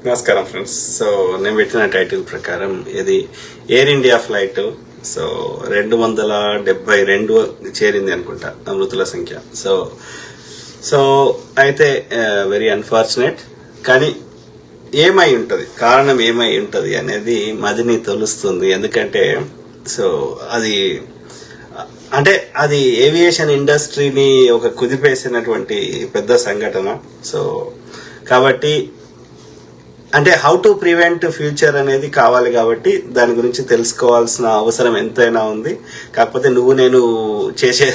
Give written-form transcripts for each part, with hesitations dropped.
నమస్కారం friends. So నేను పెట్టిన టైటిల్ ప్రకారం ఇది ఎయిర్ ఇండియా ఫ్లైట్. సో 272 చేరింది అనుకుంటా మృతుల సంఖ్య. సో అయితే వెరీ అన్ఫార్చునేట్. కానీ ఏమై ఉంటుంది, కారణం ఏమై ఉంటుంది అనేది మదిని తెలుస్తుంది. ఎందుకంటే సో అది ఏవియేషన్ ఇండస్ట్రీని ఒక కుదిపేసినటువంటి పెద్ద సంఘటన. సో కాబట్టి హౌ టు ప్రివెంట్ ఫ్యూచర్ అనేది కావాలి. కాబట్టి దాని గురించి తెలుసుకోవాల్సిన అవసరం ఎంతైనా ఉంది. కాకపోతే నేను చేసే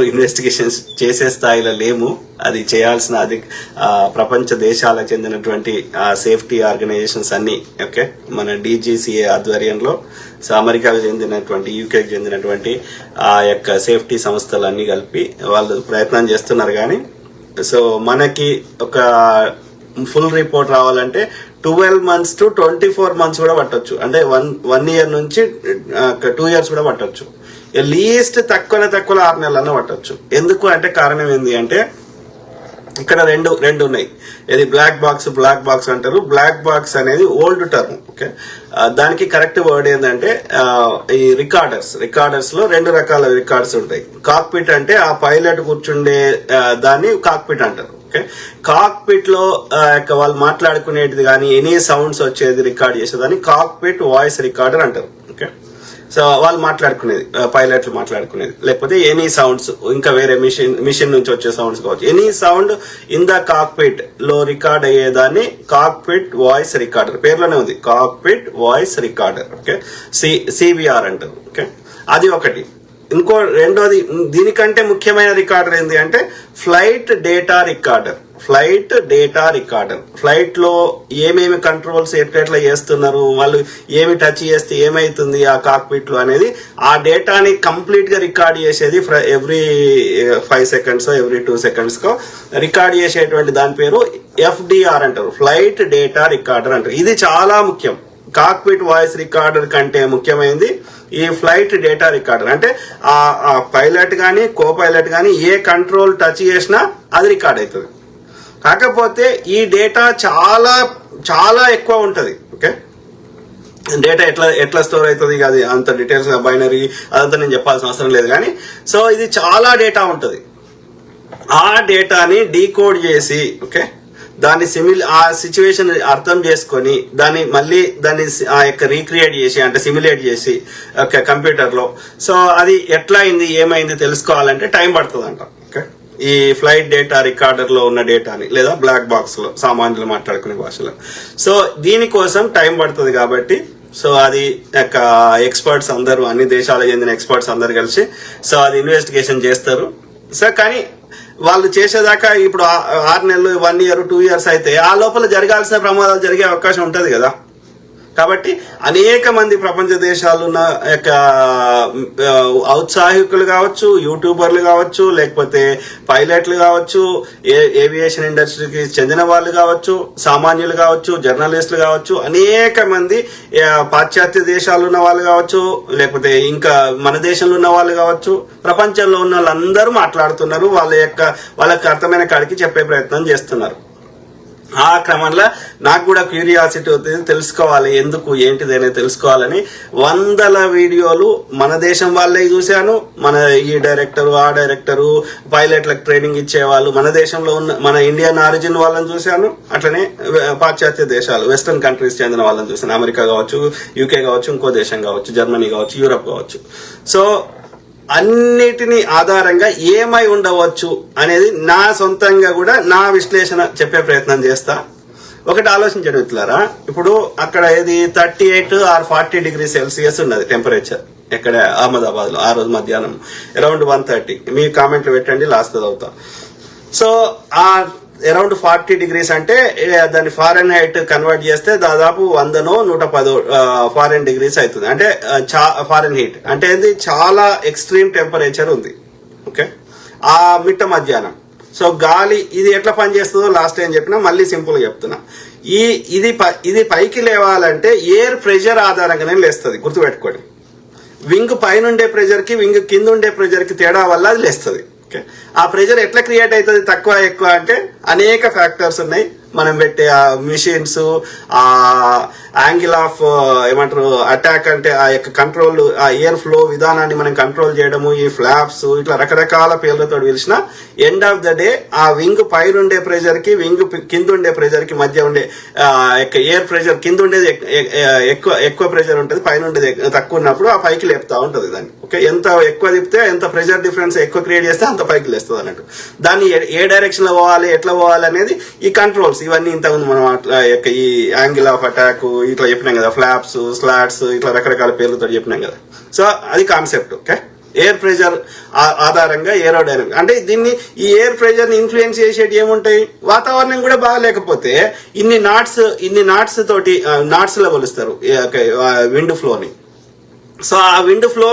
ఇన్వెస్టిగేషన్స్ చేసే స్థాయిలో లేము. అది చేయాల్సిన ప్రపంచ దేశాలకు చెందినటువంటి సేఫ్టీ ఆర్గనైజేషన్స్ అన్ని ఓకే మన DGCA ఆధ్వర్యంలో, సో అమెరికాకు చెందినటువంటి యూకేకి చెందినటువంటి ఆ యొక్క సేఫ్టీ సంస్థలు అన్ని కలిపి వాళ్ళు ప్రయత్నం చేస్తున్నారు. కానీ సో మనకి ఒక ఫుల్ రిపోర్ట్ రావాలంటే 12 months to 24 months కూడా పట్టొచ్చు. అంటే వన్ ఇయర్ నుంచి 2 years కూడా పట్టొచ్చు. లీస్ట్ తక్కువ 6 నెలలన్నా పట్టొచ్చు. ఎందుకు అంటే కారణం ఏంది అంటే ఇక్కడ రెండు ఉన్నాయి. ఇది బ్లాక్ బాక్స్ అంటారు. బ్లాక్ బాక్స్ అనేది ఓల్డ్ టర్మ్. ఓకే, దానికి కరెక్ట్ వర్డ్ ఏంటంటే ఈ రికార్డర్స్ లో 2 రకాల రికార్డ్స్ ఉంటాయి. కాక్పిట్ అంటే ఆ పైలట్ కూర్చుండే దాన్ని కాక్పిట్ అంటారు. ఓకే, కాక్పిట్ లో వాళ్ళు మాట్లాడుకునేది కానీ ఎనీ సౌండ్స్ వచ్చేది రికార్డ్ చేసేదాన్ని కాక్పిట్ వాయిస్ రికార్డర్ అంటారు. ఓకే, సో వాళ్ళు మాట్లాడుకునేది, పైలట్లు మాట్లాడుకునేది, లేకపోతే ఎనీ సౌండ్స్ ఇంకా వేరే మిషన్ నుంచి వచ్చే సౌండ్స్ కావచ్చు. Any sound in the cockpit లో రికార్డ్ అయ్యేదాన్ని కాక్పిట్ వాయిస్ రికార్డర్, పేర్లోనే ఉంది cockpit voice recorder. Okay, CVR అంటారు. ఓకే, అది ఒకటి. రెండోది దీనికంటే ముఖ్యమైన రికార్డర్ ఏంటి అంటే ఫ్లైట్ డేటా రికార్డర్. ఫ్లైట్ లో ఏమేమి కంట్రోల్స్ ఎట్లా చేస్తున్నారు, వాళ్ళు ఏమి టచ్ చేస్తే ఏమైతుంది ఆ కాక్పిట్ లో అనేది ఆ డేటాని కంప్లీట్ గా రికార్డ్ చేసేది. Every 5 seconds every 2 seconds record చేసేటువంటి దాని పేరు FDR అంటారు, ఫ్లైట్ డేటా రికార్డర్ అంటారు. ఇది చాలా ముఖ్యం. కాక్పిట్ వాయిస్ రికార్డర్ కంటే ముఖ్యమైనది ఈ ఫ్లైట్ డేటా రికార్డర్. అంటే ఆ పైలట్ గానీ కో పైలట్ గానీ ఏ కంట్రోల్ టచ్ చేసినా అది రికార్డ్ అవుతుంది. కాకపోతే ఈ డేటా చాలా చాలా ఎక్కువ ఉంటది. ఓకే, డేటా ఎట్లా స్టోర్ అవుతుంది అది అంత డీటెయిల్స్ బైనరీ అదంతా నేను చెప్పాల్సిన అవసరం లేదు. కానీ సో ఇది చాలా డేటా ఉంటది. ఆ డేటాని డీకోడ్ చేసి ఓకే దాన్ని ఆ సిచ్యువేషన్ అర్థం చేసుకొని దాన్ని ఆ యొక్క రీక్రియేట్ చేసి అంటే సిమ్యులేట్ చేసి కంప్యూటర్ లో సో అది ఎట్లా అయింది ఏమైంది తెలుసుకోవాలంటే టైం పడుతుందంట. ఓకే, ఈ ఫ్లైట్ డేటా రికార్డర్ లో ఉన్న డేటాని లేదా బ్లాక్ బాక్స్ లో సామాన్యులు మాట్లాడుకునే భాషలో సో దీనికోసం టైం పడుతుంది. కాబట్టి సో అది ఎక్స్పర్ట్స్ అందరూ అన్ని దేశాలకు చెందిన ఎక్స్పర్ట్స్ అందరు కలిసి సో అది ఇన్వెస్టిగేషన్ చేస్తారు. సో కానీ వాళ్ళు చేసేదాకా ఇప్పుడు 6 నెలలు 1 year 2 years అయితే ఆ లోపల జరగాల్సిన ప్రమాదాలు జరిగే అవకాశం ఉంటది కదా. కాబట్టి అనేక మంది ప్రపంచ దేశాలున్న యొక్క ఔత్సాహికులు కావచ్చు, యూట్యూబర్లు కావచ్చు, లేకపోతే పైలట్లు కావచ్చు, ఏవియేషన్ ఇండస్ట్రీకి చెందిన వాళ్ళు కావచ్చు, సామాన్యులు కావచ్చు, జర్నలిస్టులు కావచ్చు, అనేక మంది పాశ్చాత్య దేశాలు ఉన్న వాళ్ళు కావచ్చు, లేకపోతే ఇంకా మన దేశంలో ఉన్న వాళ్ళు కావచ్చు, ప్రపంచంలో ఉన్న వాళ్ళందరూ మాట్లాడుతున్నారు. వాళ్ళకి అర్థమైన కాడికి చెప్పే ప్రయత్నం చేస్తున్నారు. ఆ క్రమంలో నాకు కూడా క్యూరియాసిటీ అవుతుంది, తెలుసుకోవాలి ఎందుకు ఏంటిది అనేది తెలుసుకోవాలని. 100 వీడియోలు మన దేశం వాళ్ళే చూశాను. మన ఈ డైరెక్టరు ఆ డైరెక్టరు పైలట్లకు ట్రైనింగ్ ఇచ్చేవాళ్ళు మన దేశంలో ఉన్న మన ఇండియన్ ఆరిజిన్ వాళ్ళని చూశాను. అట్లనే పాశ్చాత్య దేశాలు వెస్టర్న్ కంట్రీస్ చెందిన వాళ్ళని చూశాను. అమెరికా కావచ్చు, UK కావచ్చు, ఇంకో దేశం కావచ్చు, జర్మనీ కావచ్చు, యూరప్ కావచ్చు. సో అన్నిటిని ఆధారంగా ఏమై ఉండవచ్చు అనేది నా సొంతంగా కూడా నా విశ్లేషణ చెప్పే ప్రయత్నం చేస్తా. ఒకటి ఆలోచించండి మిత్రులారా, ఇప్పుడు అక్కడ ఏది 38 or 40 degrees Celsius ఉన్నది టెంపరేచర్ ఎక్కడ అహ్మదాబాద్ లో ఆ రోజు మధ్యాహ్నం అరౌండ్ 1:30. మీ కామెంట్లు పెట్టండి, లాస్ట్ చదువుతా. సో ఆ అరౌండ్ 40 degrees అంటే దాన్ని ఫారెన్హైట్ కన్వర్ట్ చేస్తే దాదాపు 100-110 ఫారెన్ డిగ్రీస్ అవుతుంది. అంటే ఫారెన్ హీట్ అంటే ఇది చాలా ఎక్స్ట్రీమ్ టెంపరేచర్ ఉంది. ఓకే, ఆ మిట్ట మధ్యాహ్నం. సో గాలి ఇది ఎట్లా పనిచేస్తుందో లాస్ట్ టైం చెప్పినా, మళ్ళీ సింపుల్ గా చెప్తున్నా. ఇది పైకి లేవాలంటే ఎయిర్ ప్రెషర్ ఆధారంగానే లేస్తుంది, గుర్తుపెట్టుకోండి. వింగ్ పైన ఉండే ప్రెషర్ కి వింగ్ కింద ఉండే ప్రెషర్ కి తేడా వల్ల అది లేస్తుంది. ఆ ప్రెషర్ ఎట్లా క్రియేట్ అవుతుంది తక్కువ ఎక్కువ అంటే అనేక ఫ్యాక్టర్స్ ఉన్నాయి. మనం పెట్టే ఆ మిషన్స్, ఆ యాంగిల్ ఆఫ్ ఏమంటారు అటాక్ అంటే ఆ యొక్క కంట్రోల్, ఆ ఎయిర్ ఫ్లో విధానాన్ని మనం కంట్రోల్ చేయడము, ఈ ఫ్లాప్స్ ఇట్లా రకరకాల పేర్లతో పిలిచిన ఎండ్ ఆఫ్ ద డే ఆ వింగ్ పైన ఉండే ప్రెషర్ కి వింగ్ కింద ఉండే ప్రెషర్ కి మధ్య ఉండే ఎయిర్ ప్రెషర్ కింద ఉండేది ఎక్కువ ప్రెషర్ ఉంటుంది, పైన ఉండేది తక్కువ ఉన్నప్పుడు ఆ పైకి లేపుతా ఉంటుంది దాన్ని. ఓకే, ఎంత ఎక్కువ తిప్పితే ఎంత ప్రెషర్ డిఫరెన్స్ ఎక్కువ క్రియేట్ చేస్తే అంత పైకి లేస్తుంది అన్నట్టు. దాన్ని ఏ డైరెక్షన్ లో పోవాలి, ఎట్లా పోవాలి అనేది ఈ కంట్రోల్స్ ఇవన్నీ ఇంతకుముందు మనం అట్లా ఈ యాంగిల్ ఆఫ్ అటాక్ ఇట్లా చెప్పినాం కదా, ఫ్లాప్స్, స్లాట్స్ ఇట్లా రకరకాల పేర్లతో చెప్పినాం కదా. సో అది కాన్సెప్ట్. ఓకే, ఎయిర్ ప్రెషర్ ఆధారంగా ఏరోడైనమిక్ అంటే దీన్ని ఈ ఎయిర్ ప్రెషర్ ని ఇన్ఫ్లుయెన్స్ చేసేటి ఏముంటాయి, వాతావరణం కూడా బాగాలేకపోతే ఇన్ని నాట్స్ తోటి నాట్స్ లో కొలుస్తారు విండ్ ఫ్లోని. సో ఆ విండ్ ఫ్లో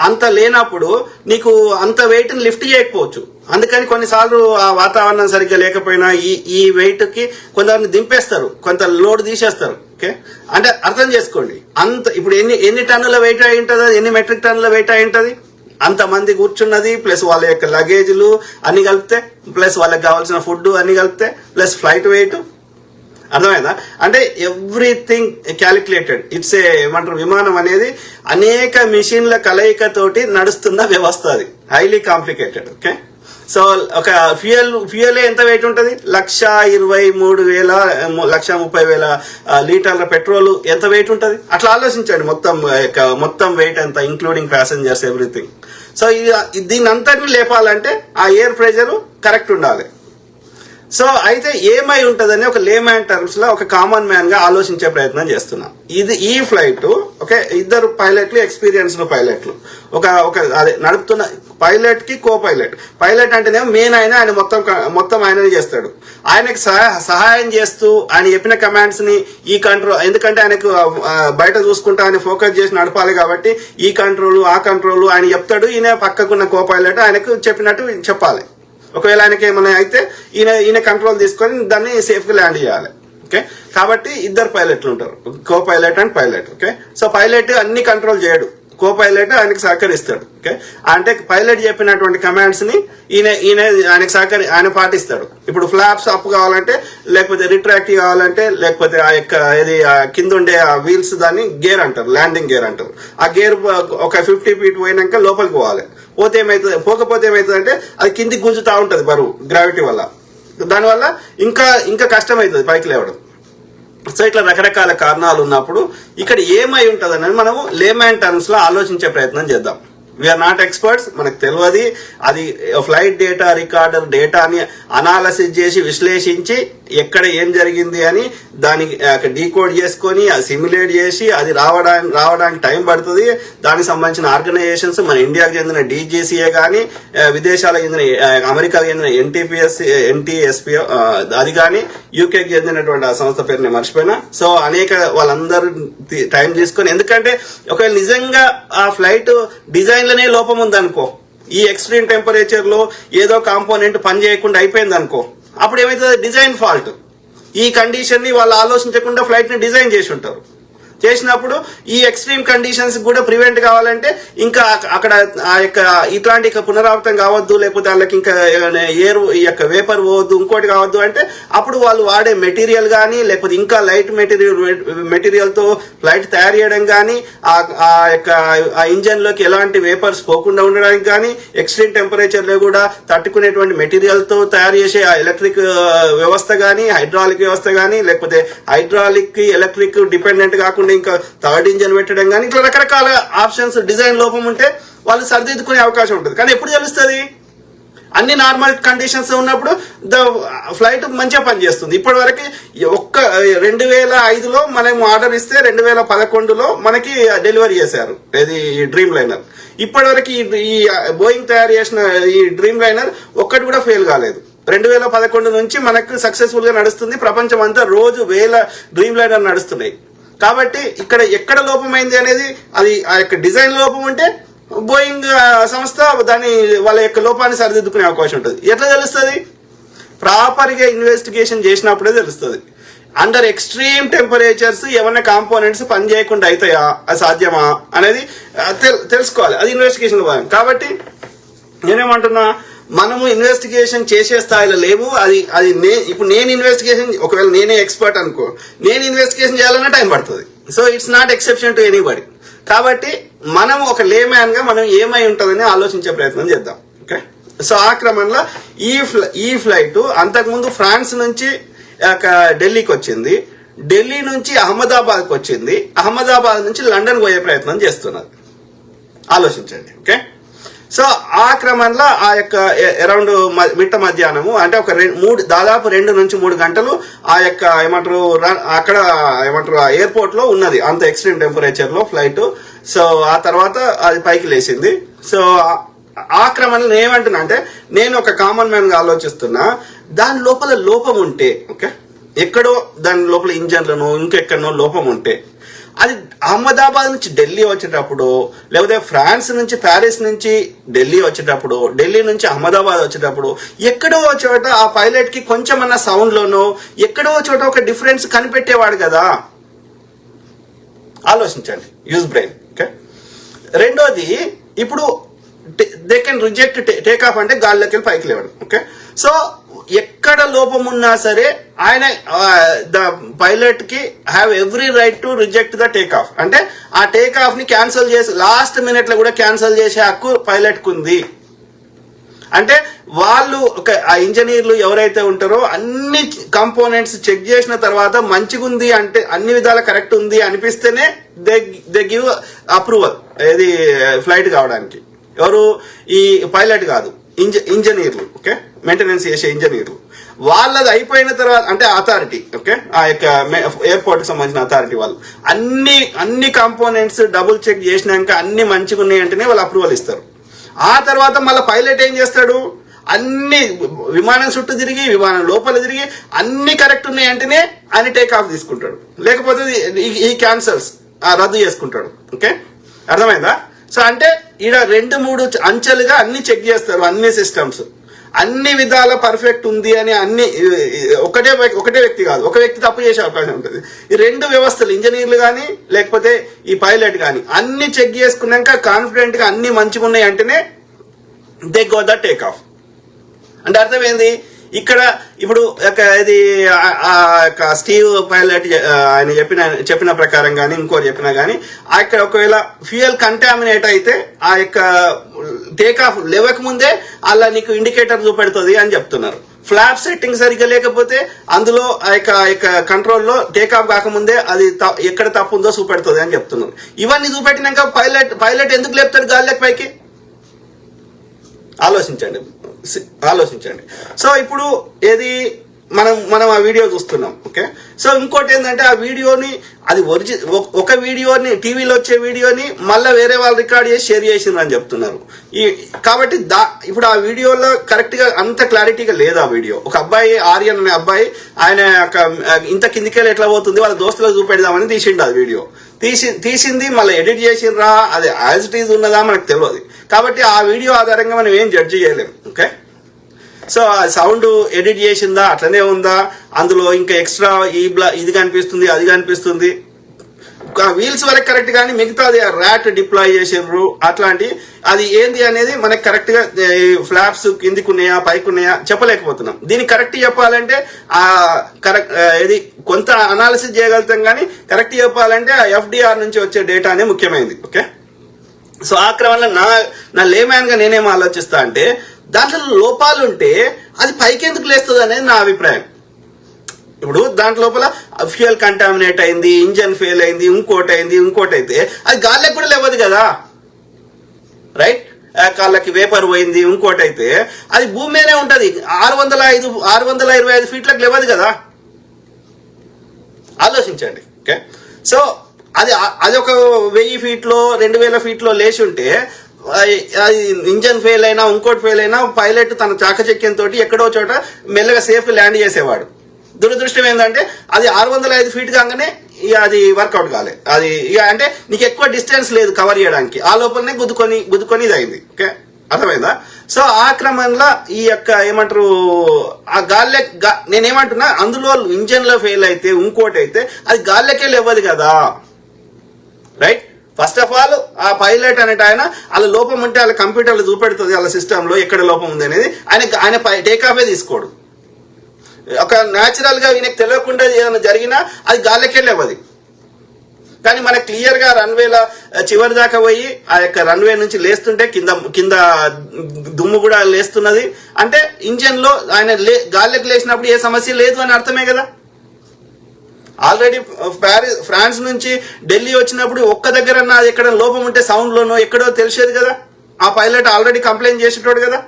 అంత లేనప్పుడు నీకు అంత వెయిట్ ని లిఫ్ట్ చేయకపోవచ్చు. అందుకని కొన్నిసార్లు ఆ వాతావరణం సరిగ్గా లేకపోయినా ఈ వెయిట్ కి కొంతమంది దింపేస్తారు, కొంత లోడ్ తీసేస్తారు. ఓకే, అంటే అర్థం చేసుకోండి, అంత ఇప్పుడు ఎన్ని టన్నుల వెయిట్ అయి ఉంటుంది, ఎన్ని మెట్రిక్ టన్నుల వెయిట్ అయి ఉంటుంది, అంతమంది కూర్చున్నది ప్లస్ వాళ్ళ యొక్క లగేజ్లు అన్ని కలిపితే ప్లస్ వాళ్ళకి కావాల్సిన ఫుడ్ అన్ని కలిపితే ప్లస్ ఫ్లైట్ వెయిట్. అర్థమైందా? అంటే ఎవ్రీథింగ్ క్యాలిక్యులేటెడ్. ఇట్స్ ఏమంటారు, విమానం అనేది అనేక మిషన్ల కలయికతోటి నడుస్తున్న వ్యవస్థ, అది హైలీ కాంప్లికేటెడ్. ఓకే, సో ఒక ఫ్యూయల్ ఎంత వెయిట్ ఉంటుంది, 1,23,000 లీటర్ల పెట్రోల్ ఎంత వెయిట్ ఉంటుంది, అట్లా ఆలోచించండి. మొత్తం వెయిట్ ఎంత ఇంక్లూడింగ్ ప్యాసింజర్స్ ఎవ్రీథింగ్. సో దీని అంతటిని లేపాలంటే ఆ ఎయిర్ ప్రెషర్ కరెక్ట్ ఉండాలి. సో అయితే ఏమై ఉంటదని ఒక లేమ్యాన్ టర్మ్స్ లో ఒక కామన్ మ్యాన్ గా ఆలోచించే ప్రయత్నం చేస్తున్నాం. ఈ ఫ్లైట్ ఓకే, ఇద్దరు పైలట్లు, ఎక్స్పీరియన్స్డ్ పైలట్లు, అదే నడుపుతున్న పైలట్ కి కో పైలట్ అంటేనేమో మెయిన్ ఆయన మొత్తం ఆయననే చేస్తాడు. ఆయనకు సహాయం చేస్తూ ఆయన చెప్పిన కమాండ్స్ ని ఈ కంట్రోల్, ఎందుకంటే ఆయనకు బయట చూసుకుంటా ఆయన ఫోకస్ చేసి నడపాలి కాబట్టి ఈ కంట్రోల్ ఆ కంట్రోల్ ఆయన చెప్తాడు, ఈయన పక్కకున్న కో పైలట్ ఆయనకు చెప్పినట్టు చెప్పాలి. ఒకవేళ ఆయనకి ఏమైనా అయితే ఈయన కంట్రోల్ తీసుకొని దాన్ని సేఫ్ గా ల్యాండ్ చేయాలి. ఓకే, కాబట్టి ఇద్దరు పైలట్లు ఉంటారు, co pilot and pilot. Okay, so pilot అన్ని కంట్రోల్ చేయడు, కో పైలట్ ఆయనకు సహకరిస్తాడు. ఓకే, అంటే పైలట్ చెప్పినటువంటి కమాండ్స్ ని ఆయన పాటిస్తాడు. ఇప్పుడు ఫ్లాప్స్ అప్ కావాలంటే, లేకపోతే రిట్రాక్ట్ కావాలంటే, లేకపోతే ఆ యొక్క కింద ఉండే ఆ వీల్స్ దాన్ని గేర్ అంటారు, ల్యాండింగ్ గేర్ అంటారు. ఆ గేర్ ఒక 50 feet పోయినాక లోపలికి పోవాలి. పోకపోతే ఏమవుతుంది అంటే అది కిందికి గుంజుతా ఉంటది బరువు గ్రావిటీ వల్ల, దానివల్ల ఇంకా కష్టం అవుతుంది పైకి లేవడం. సో ఇట్లా రకరకాల కారణాలు ఉన్నప్పుడు ఇక్కడ ఏమై ఉంటుంది అనేది మనము లేమ్యాన్ టర్మ్స్ లో ఆలోచించే ప్రయత్నం చేద్దాం. వీఆర్ నాట్ ఎక్స్పర్ట్స్, మనకు తెలియదు. అది ఫ్లైట్ డేటా, రికార్డర్ డేటాని అనాలసిస్ చేసి విశ్లేషించి ఎక్కడ ఏం జరిగింది అని దాన్ని డీకోడ్ చేసుకొని అది సిమ్యులేట్ చేసి అది రావడానికి టైం పడుతుంది. దానికి సంబంధించిన ఆర్గనైజేషన్స్ మన ఇండియాకు చెందిన DGCA కానీ, విదేశాలకు చెందిన అమెరికాకు చెందిన NTSP అది కానీ, యూకేకి చెందినటువంటి ఆ సంస్థ పేరు నేను మర్చిపోయినా. సో అనేక వాళ్ళందరూ టైం తీసుకొని, ఎందుకంటే ఒకవేళ నిజంగా ఆ ఫ్లైట్ డిజైన్ లోనే లోపం ఉందనుకో, ఈ ఎక్స్ట్రీమ్ టెంపరేచర్ లో ఏదో కాంపోనెంట్ పని చేయకుండా అయిపోయింది అనుకో, అప్పుడు ఏమైతుంది, డిజైన్ ఫాల్ట్. ఈ కండిషన్ ని వాళ్ళు ఆలోచించకుండా ఫ్లైట్ ని డిజైన్ చేసి ఉంటారు. చేసినప్పుడు ఈ ఎక్స్ట్రీమ్ కండిషన్స్ కూడా ప్రివెంట్ కావాలంటే ఇంకా అక్కడ ఆ యొక్క ఇట్లాంటి పునరావృతం కావద్దు, లేకపోతే వాళ్ళకి ఇంకా ఎయిర్ ఈ యొక్క వేపర్ పోవద్దు, ఇంకోటి కావద్దు అంటే అప్పుడు వాళ్ళు వాడే మెటీరియల్ కానీ, లేకపోతే ఇంకా లైట్ మెటీరియల్ తో ఫ్లైట్ తయారు చేయడం కానీ, ఆ యొక్క ఆ ఇంజన్ లోకి ఎలాంటి వేపర్స్ పోకుండా ఉండడానికి కానీ, ఎక్స్ట్రీమ్ టెంపరేచర్ లో కూడా తట్టుకునేటువంటి మెటీరియల్ తో తయారు చేసే ఆ ఎలక్ట్రిక్ వ్యవస్థ కానీ, హైడ్రాలిక్ వ్యవస్థ కానీ, లేకపోతే హైడ్రాలిక్ కి ఎలక్ట్రిక్ డిపెండెంట్ కాకుండా ఇంకా థర్డ్ ఇంజన్ పెట్టడం కానీ, ఇట్లా రకరకాల ఆప్షన్స్ డిజైన్ లోపం ఉంటే వాళ్ళు సరిదిద్దుకునే అవకాశం ఉంటుంది. కానీ ఎప్పుడు తెలుస్తుంది, అన్ని నార్మల్ కండిషన్స్ ఉన్నప్పుడు ఫ్లైట్ మంచిగా పనిచేస్తుంది. ఇప్పటి వరకు 2005లో మనం ఆర్డర్ ఇస్తే 2011లో మనకి డెలివరీ చేశారు ఇది డ్రీమ్ లైనర్. ఇప్పటి వరకు ఈ బోయింగ్ తయారు చేసిన ఈ డ్రీమ్ లైనర్ ఒక్కటి కూడా ఫెయిల్ కాలేదు. 2011 నుంచి మనకు సక్సెస్ఫుల్ గా నడుస్తుంది. ప్రపంచం అంతా రోజు 1000 డ్రీమ్ లైనర్ నడుస్తున్నాయి. కాబట్టి ఇక్కడ ఎక్కడ లోపమైంది అనేది, అది ఆ యొక్క డిజైన్ లోపం ఉంటే బోయింగ్ సంస్థ వాళ్ళ యొక్క లోపాన్ని సరిదిద్దుకునే అవకాశం ఉంటుంది. ఎట్లా తెలుస్తుంది, ప్రాపర్ గా ఇన్వెస్టిగేషన్ చేసినప్పుడే తెలుస్తుంది. అండర్ ఎక్స్ట్రీమ్ టెంపరేచర్స్ ఏమన్నా కాంపోనెంట్స్ పని చేయకుండా అవుతాయా, అది సాధ్యమా అనేది తెలుసుకోవాలి. అది ఇన్వెస్టిగేషన్ భాగం. కాబట్టి నేనేమంటున్నా, మనము ఇన్వెస్టిగేషన్ చేసే స్థాయిలో లేవు. అది ఇప్పుడు నేను ఇన్వెస్టిగేషన్, ఒకవేళ నేనే ఎక్స్పర్ట్ అనుకో, నేను ఇన్వెస్టిగేషన్ చేయాలన్నా టైం పడుతుంది. So it's not exception to anybody. కాబట్టి మనం ఒక లేమ్యాన్ గా మనం ఏమై ఉంటుందని ఆలోచించే ప్రయత్నం చేద్దాం. ఓకే, సో ఆ క్రమంలో ఈ ఫ్లైట్ అంతకుముందు ఫ్రాన్స్ నుంచి ఢిల్లీకి వచ్చింది, ఢిల్లీ నుంచి అహ్మదాబాద్కి వచ్చింది, అహ్మదాబాద్ నుంచి లండన్ పోయే ప్రయత్నం చేస్తున్నారు. ఆలోచించండి. ఓకే, సో ఆ క్రమంలో ఆ యొక్క అరౌండ్ మిట్ట మధ్యాహ్నము అంటే ఒక దాదాపు 2 నుంచి 3 గంటలు ఆ యొక్క అక్కడ ఎయిర్పోర్ట్ లో ఉన్నది అంత ఎక్స్ట్రీమ్ టెంపరేచర్ లో ఫ్లైట్. సో ఆ తర్వాత అది పైకి లేచింది. సో ఆ క్రమంలో నేను ఏమంటున్నా అంటే, నేను ఒక కామన్ మ్యాన్ గా ఆలోచిస్తున్నా, దాని లోపల లోపం ఉంటే, ఓకే, ఎక్కడో దాని లోపల ఇంజన్లను ఇంకెక్కడనో లోపం ఉంటే, అది అహ్మదాబాద్ నుంచి ఢిల్లీ వచ్చేటప్పుడు, లేకపోతే ఫ్రాన్స్ నుంచి ప్యారిస్ నుంచి ఢిల్లీ వచ్చేటప్పుడు, ఢిల్లీ నుంచి అహ్మదాబాద్ వచ్చేటప్పుడు ఎక్కడో చోట ఆ పైలట్ కి కొంచెం అన్న సౌండ్ లోనో ఎక్కడో చోట ఒక డిఫరెన్స్ కనిపెట్టేవాడు కదా. ఆలోచించండి, యూజ్ బ్రెయిన్. ఓకే, రెండోది, ఇప్పుడు they can reject take off అంటే గాల్లోకి వెళ్ళి పైకి లేవడం. ఓకే, సో ఎక్కడ లోపం ఉన్నా సరే ఆయన ద పైలట్ కి have every right to reject the take off. అంటే ఆ టేక్ ఆఫ్ ని క్యాన్సిల్ చేసి లాస్ట్ మినిట్ లో కూడా క్యాన్సిల్ చేసే హక్కు పైలట్ కు ఉంది. అంటే వాళ్ళు ఆ ఇంజనీర్లు ఎవరైతే ఉంటారో అన్ని కంపోనెంట్స్ చెక్ చేసిన తర్వాత మంచిగుంది అంటే, అన్ని విధాలా కరెక్ట్ ఉంది అనిపిస్తేనే దే గివ్ అప్రూవల్ ఏది ఫ్లైట్ కావడానికి. ఎవరు? ఈ పైలట్ కాదు, ఇంజనీర్లు. ఓకే, మెయింటెనెన్స్ చేసే ఇంజనీర్లు. వాళ్ళది అయిపోయిన తర్వాత అంటే అథారిటీ, ఓకే, ఆ యొక్క ఎయిర్పోర్ట్ కి సంబంధించిన అథారిటీ వాళ్ళు అన్ని కాంపోనెంట్స్ డబుల్ చెక్ చేసినాక అన్ని మంచిగా ఉన్నాయి అంటేనే వాళ్ళు అప్రూవల్ ఇస్తారు. ఆ తర్వాత మళ్ళీ పైలట్ ఏం చేస్తాడు? అన్ని విమానం చుట్టూ తిరిగి విమానం లోపల తిరిగి అన్ని కరెక్ట్ ఉన్నాయి అంటేనే ఆయన టేక్ ఆఫ్ తీసుకుంటాడు, లేకపోతే ఈ క్యాన్సల్స్ రద్దు చేసుకుంటాడు. ఓకే, అర్థమైందా? సో అంటే ఈడ 2-3 అంచెలుగా అన్ని చెక్ చేస్తారు, అన్ని సిస్టమ్స్ అన్ని విధాల పర్ఫెక్ట్ ఉంది అని అన్ని ఒకటే వ్యక్తి కాదు, ఒక వ్యక్తి తప్పు చేసే అవకాశం ఉంటుంది. ఈ 2 వ్యవస్థలు, ఇంజనీర్లు కానీ లేకపోతే ఈ పైలట్ కానీ అన్ని చెక్ చేసుకున్నాక కాన్ఫిడెంట్ గా అన్ని మంచిగా ఉన్నాయి అంటేనే they go the take off. అంటే అర్థమైంది? ఇక్కడ ఇప్పుడు ఇది స్టీవ్ పైలట్ ఆయన చెప్పిన ప్రకారం కానీ ఇంకోటి చెప్పినా కానీ అక్కడ ఒకవేళ ఫ్యూయల్ కంటామినేట్ అయితే ఆ యొక్క టేక్ ఆఫ్ లేవక ముందే అలా నీకు ఇండికేటర్ చూపెడుతుంది అని చెప్తున్నారు. ఫ్లాప్ సెట్టింగ్ సరిగ్గా లేకపోతే అందులో ఆ యొక్క కంట్రోల్లో టేక్ ఆఫ్ కాకముందే అది ఎక్కడ తప్పు ఉందో చూపెడుతుంది అని చెప్తున్నారు. ఇవన్నీ చూపెట్టినాక పైలట్ ఎందుకు లేపుతాడు గాలిలోకి పైకి? ఆలోచించండి. సో ఇప్పుడు ఏది మనం ఆ వీడియో చూస్తున్నాం. ఓకే, సో ఇంకోటి ఏంటంటే ఆ వీడియోని అది ఒక వీడియోని టీవీలో వచ్చే వీడియోని మళ్ళీ వేరే వాళ్ళు రికార్డ్ చేసి షేర్ చేసిండ్రు అని చెప్తున్నారు. కాబట్టి ఇప్పుడు ఆ వీడియోలో కరెక్ట్ గా అంత క్లారిటీగా లేదు ఆ వీడియో. ఒక అబ్బాయి, ఆర్యన్ అనే అబ్బాయి, ఆయన ఇంత కిందికెళ్ళి ఎట్లా పోతుంది వాళ్ళ దోస్తులకు చూపెడదామని తీసిండు ఆ వీడియో. తీసింది మళ్ళీ ఎడిట్ చేసిండ్రా, అది యాజ్ ఇట్ ఈజ్ ఉన్నదా మనకు తెలియదు. కాబట్టి ఆ వీడియో ఆధారంగా మనం ఏం జడ్జి చేయలేము. ఓకే, సో ఆ సౌండ్ ఎడిట్ చేసిందా, అట్లనే ఉందా, అందులో ఇంకా ఎక్స్ట్రా ఇది కనిపిస్తుంది అది కనిపిస్తుంది, వీల్స్ వరకు కరెక్ట్ కానీ మిగతాది ర్యాట్ డిప్లాయ్ చేసిండ్రు అట్లాంటి అది ఏంది అనేది మనకి కరెక్ట్ గా ఫ్లాప్స్ కిందికి ఉన్నాయా పైకి ఉన్నాయా చెప్పలేకపోతున్నాం. దీన్ని కరెక్ట్ చెప్పాలంటే ఆ కరెక్ట్ ఇది కొంత అనాలిసిస్ చేయగలుగుతాం, కానీ కరెక్ట్ చెప్పాలంటే ఆ ఎఫ్డిఆర్ నుంచి వచ్చే డేటా అనేది ముఖ్యమైనది. ఓకే, సో ఆ క్రమంలో నా లేమ్యాన్ గా నేనేం ఆలోచిస్తా అంటే, దాంట్లో లోపాలు ఉంటే అది పైకి ఎందుకు లేస్తుంది అనేది నా అభిప్రాయం. ఇప్పుడు దాంట్లో లోపల ఫ్యూయల్ కంటామినేట్ అయింది, ఇంజన్ ఫెయిల్ అయింది, ఇంకోటి అయితే అది గాలికి కూడా లేవదు కదా, రైట్? కాళ్ళకి వేపర్ పోయింది, ఇంకోటి అయితే అది భూమి మీదనే ఉంటది. 625 ఫీట్లకు లేవదు కదా. ఆలోచించండి. ఓకే, సో అది ఒక 1000 ఫీట్లో 2000 ఫీట్లో లేచి ఉంటే ఇంజన్ ఫెయిల్ అయినా ఇంకోటి ఫెయిల్ అయినా పైలట్ తన చాకచక్యంతో ఎక్కడో చోట మెల్లగా సేఫ్ ల్యాండ్ చేసేవాడు. దురదృష్టం ఏంటంటే అది 605 ఫీట్ కాగానే అది వర్కౌట్ కాలే. అది అంటే నీకు ఎక్కువ డిస్టెన్స్ లేదు కవర్ చేయడానికి, ఆ లోపలనే గుద్దుకొని ఇది అయింది. ఓకే, అర్థమైందా? సో ఆ క్రమంలో ఈ యొక్క ఏమంటారు ఆ గాల్లె నేనేమంటున్నా, అందులో ఇంజన్ లో ఫెయిల్ అయితే ఇంకోటి అయితే అది గాల్లెకే లేవదు కదా, రైట్? ఫస్ట్ ఆఫ్ ఆల్ ఆ పైలట్ అనేట ఆయన వాళ్ళ లోపం ఉంటే వాళ్ళ కంప్యూటర్లో చూపెడుతుంది వాళ్ళ సిస్టంలో ఎక్కడ లోపం ఉంది అనేది. ఆయన టేక్ ఆఫే తీసుకోడు. ఒక న్యాచురల్ గా ఈయనకు తెలియకుండా ఏదైనా జరిగినా అది గాల్లకెళ్ళేవి అది. కానీ మనకు క్లియర్ గా రన్వేల చివరి దాకా పోయి ఆ యొక్క రన్వే నుంచి లేస్తుంటే కింద దుమ్ము కూడా లేస్తున్నది అంటే ఇంజన్ లో ఆయన గాలికి లేచినప్పుడు ఏ సమస్య లేదు అని అర్థమే కదా. ఆల్రెడీ ఫ్రాన్స్ నుంచి ఢిల్లీ వచ్చినప్పుడు ఒక్క దగ్గర అది ఎక్కడ లోపం ఉంటే సౌండ్ లోనో ఎక్కడో తెలిసేది కదా. ఆ పైలట్ ఆల్రెడీ కంప్లైంట్ చేసేటోడు కదా,